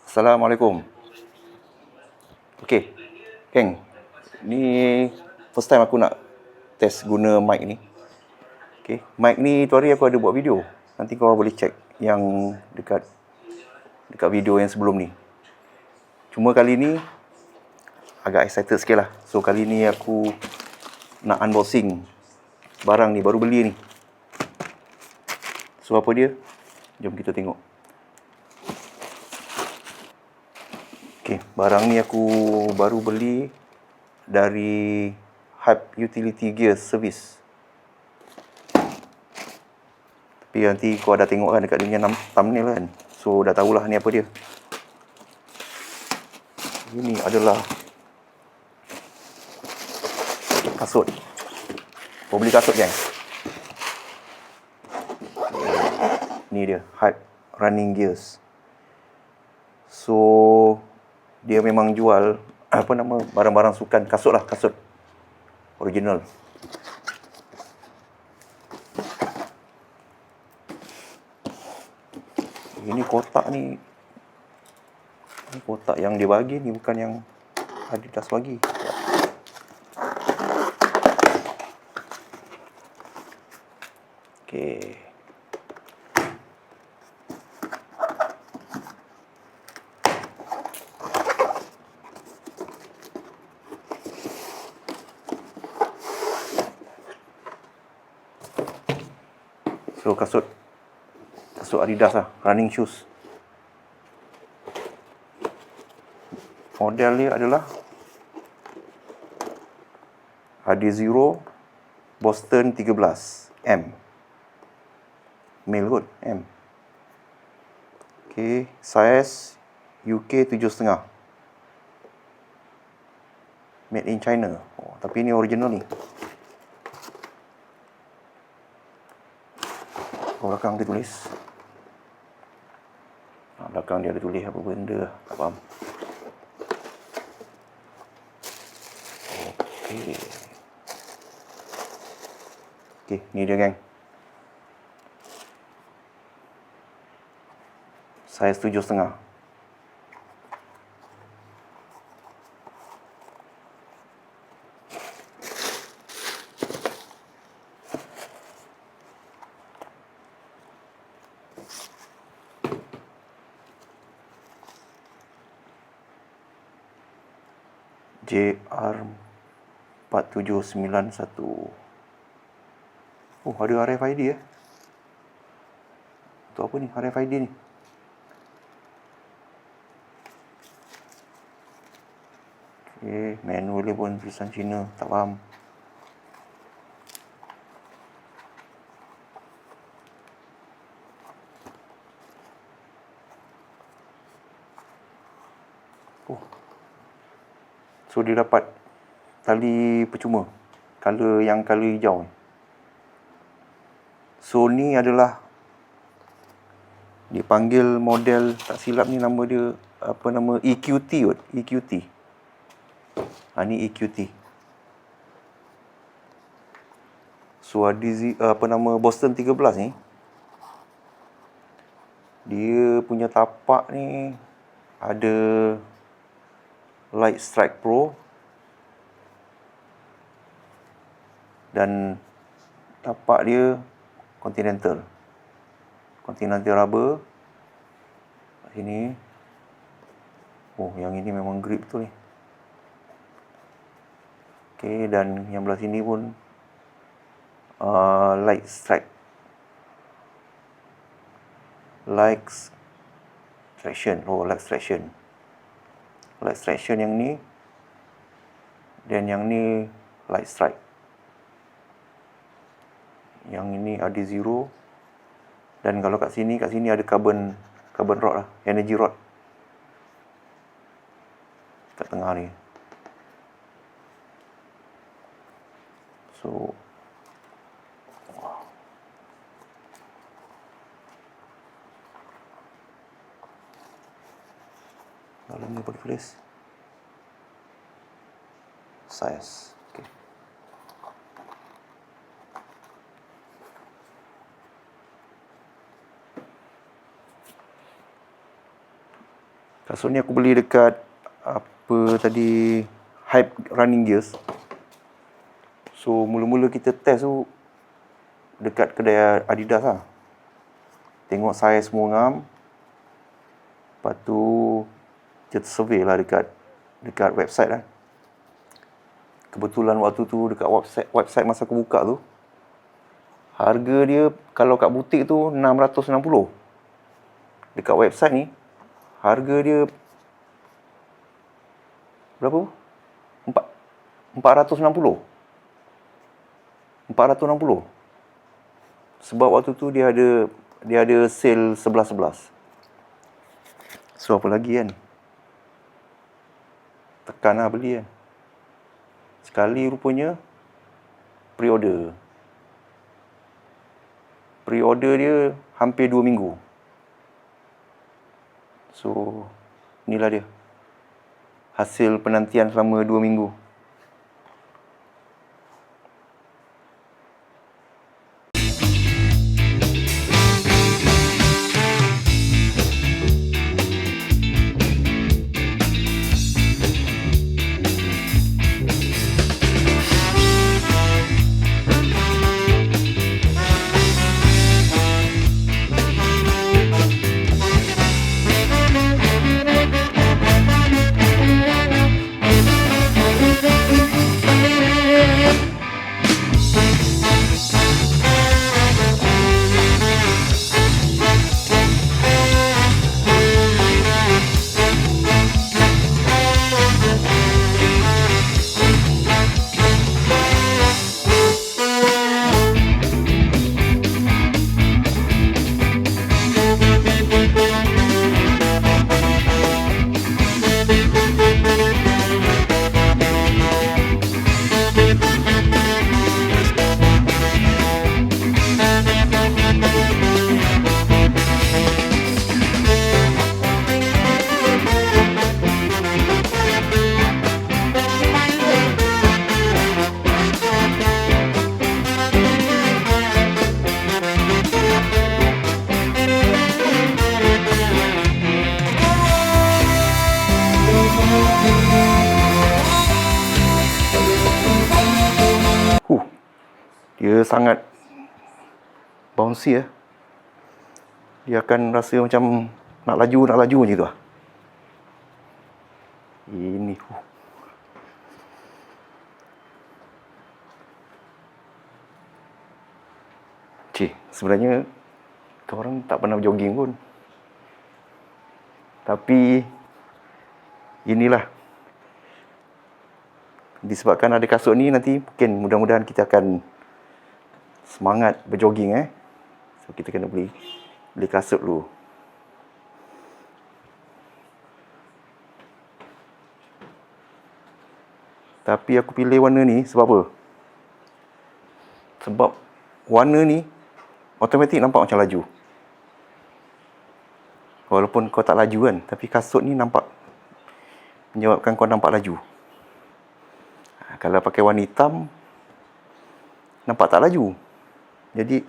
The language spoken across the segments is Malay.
Assalamualaikum. Okey, geng. Ni first time aku nak test guna mic ni. Okey, mic ni tu hari aku ada buat video. Nanti kau boleh check yang dekat video yang sebelum ni. Cuma kali ni agak excited sikit lah. So kali ni aku nak unboxing barang ni, baru beli ni. So apa dia? Jom kita tengok. Okey, barang ni aku baru beli dari Hype Utility Gear Service. Tapi nanti kau dah tengok kan dekat dia punya thumbnail kan. So dah tahulah ni apa dia. Ini adalah kasut. Kau beli kasut kan? Ni dia, Hype Running Gears. So dia memang jual barang-barang sukan, kasut lah, kasut original. Ini kotak ni, kotak yang dia bagi ni, bukan yang Adidas bagi. Okey. So kasut Adidas lah, running shoes. Model dia adalah Adizero Boston 13 M. Male kot, M. Okay, size UK 7.5. Made in China. Oh, tapi ni original ni. Belakang dia tulis. Belakang dia ada tulis apa benda, tak faham. Okey. Okey, ni dia geng. Size 7.5. JR4791. Oh, ada RFID eh. Untuk apa ni RFID ni? Okey, manual dia pun tulisan Cina, tak faham. Oh. So dia dapat tali percuma, color hijau ni. So ni adalah dipanggil model, tak silap ni nama dia EQT kot, EQT. Ni EQT. So Boston 13 ni, dia punya tapak ni ada Light Strike Pro dan tapak dia Continental rubber. Sini. Oh, yang ini memang grip betul ni. Okey, dan yang belah sini pun light traction. Light traction yang ni, dan yang ni light strike. Yang ini Adizero. Dan kalau kat sini ada carbon rod lah, energy rod kat tengah ni. So dalam ni boleh tulis size. Okay. Kasut ni aku beli dekat apa tadi, Hype Running Gears. So mula-mula kita test tu dekat kedai Adidas lah. Tengok saiz semua ngam. Lepas tu kita survey lah dekat website lah. Kebetulan waktu tu dekat website masa aku buka tu, harga dia kalau kat butik tu 660. Dekat website ni harga dia berapa? 460. Sebab waktu tu dia ada sale 11-11. So apa lagi kan? Tekan lah beli kan. Sekali rupanya pre-order. Pre-order dia hampir 2 minggu. So inilah dia hasil penantian selama 2 minggu. Dia sangat bouncy ya. Dia akan rasa macam nak laju macam tu lah. Ini sebenarnya korang tak pernah jogging pun. Tapi inilah, disebabkan ada kasut ni, nanti mungkin mudah-mudahan kita akan semangat berjogging So kita kena beli kasut dulu. Tapi aku pilih warna ni sebab apa? Sebab warna ni automatik nampak macam laju. Walaupun kau tak laju kan, tapi kasut ni nampak menyebabkan kau nampak laju. Kalau pakai warna hitam, nampak tak laju. Jadi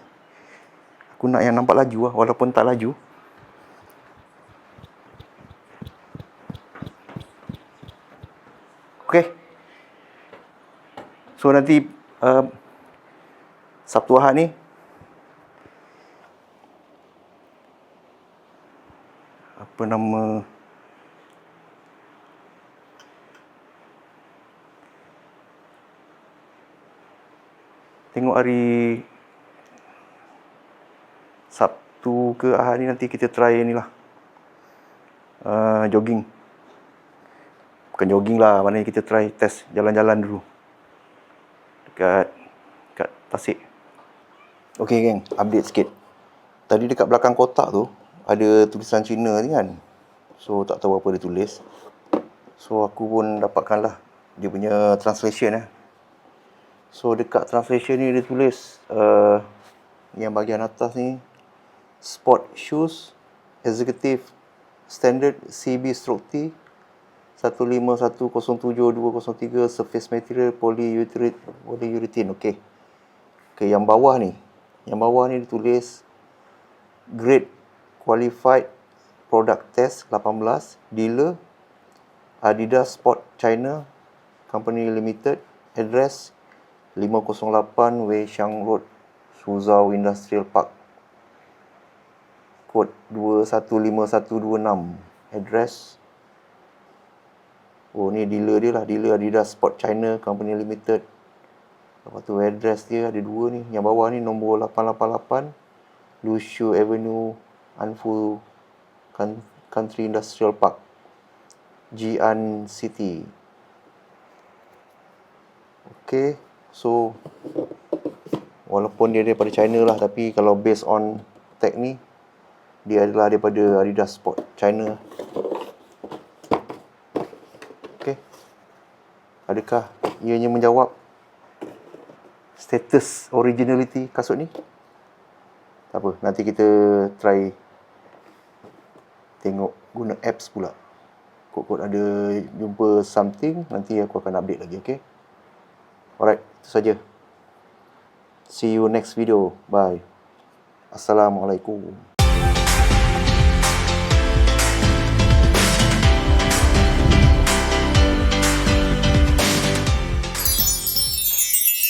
aku nak yang nampak laju lah, walaupun tak laju. Okay. So nanti Sabtu Ahad ni apa nama, tengok hari Sabtu ke Ahad ni nanti kita try ni lah, jogging. Bukan jogging lah, maknanya kita try test jalan-jalan dulu dekat Tasik. Okay geng, update sikit. Tadi dekat belakang kotak tu ada tulisan Cina ni kan. So tak tahu apa dia tulis. So aku pun dapatkan lah dia punya translation So dekat translation ni dia tulis yang bahagian atas ni, Sport Shoes Executive Standard CB/T 15107-203 Surface Material Polyurethane. Okay, yang bawah ni ditulis Grade Qualified product test 18, dealer Adidas Sport China Company Limited, address 508 Wei Xiang Road, Suzhou Industrial Park, kod 215126, address, oh ni dealer dia lah, dealer Adidas Sport China Company Limited. Lepas tu address dia ada dua ni, yang bawah ni nombor 888 Lushu Avenue, Anfu Country Industrial Park, Jian City. Okay, so walaupun dia daripada China lah, tapi kalau based on tag ni, dia adalah daripada Adidas Sport China. Okay, adakah ianya menjawab status originality kasut ni? Tak apa, nanti kita try tengok guna apps pula. Kod-kod ada jumpa something, nanti aku akan update lagi, okay? Alright, itu saja. See you next video. Bye. Assalamualaikum.